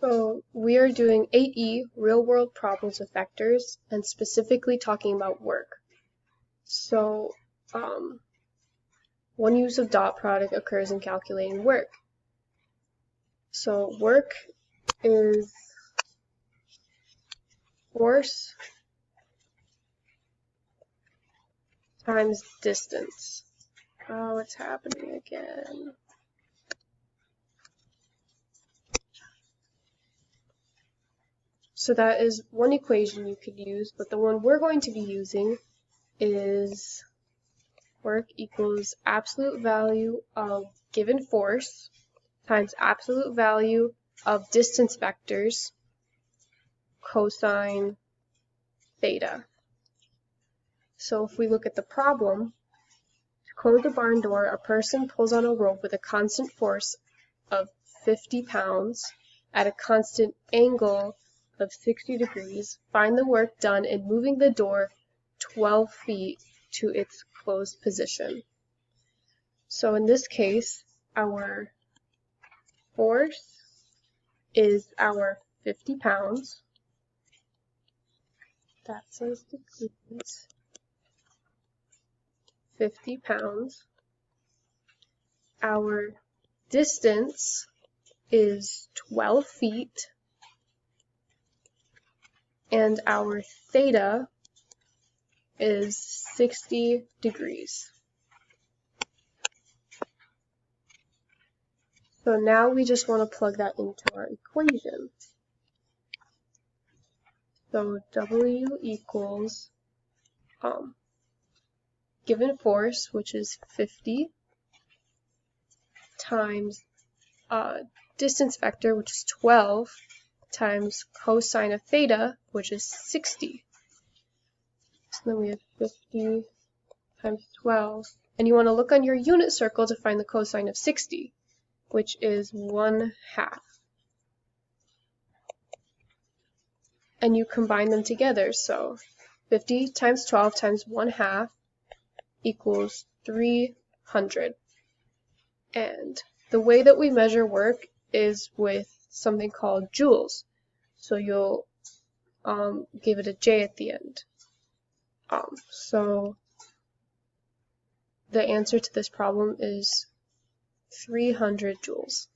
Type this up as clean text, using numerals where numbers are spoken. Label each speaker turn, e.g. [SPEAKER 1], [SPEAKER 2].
[SPEAKER 1] So we are doing 8E, real-world problems with vectors, and specifically talking about work. So one use of dot product occurs in calculating work. So work is force times distance. Oh, it's happening again. So that is one equation you could use, but the one we're going to be using is work equals absolute value of given force times absolute value of distance vectors cosine theta. So if we look at the problem, to close a barn door, a person pulls on a rope with a constant force of 50 pounds at a constant angle of 60 degrees. Find the work done in moving the door 12 feet to its closed position. So in this case, our force is our 50 pounds. That says degrees. 50 pounds. Our distance is 12 feet. And our theta is 60 degrees. So now we just want to plug that into our equation. So W equals given force, which is 50, times distance vector, which is 12, times cosine of theta, which is 60. So then we have 50 times 12. And you want to look on your unit circle to find the cosine of 60, which is 1/2. And you combine them together. So 50 times 12 times 1/2 equals 300. And the way that we measure work is with something called joules. So you'll give it a J at the end. So the answer to this problem is 300 joules.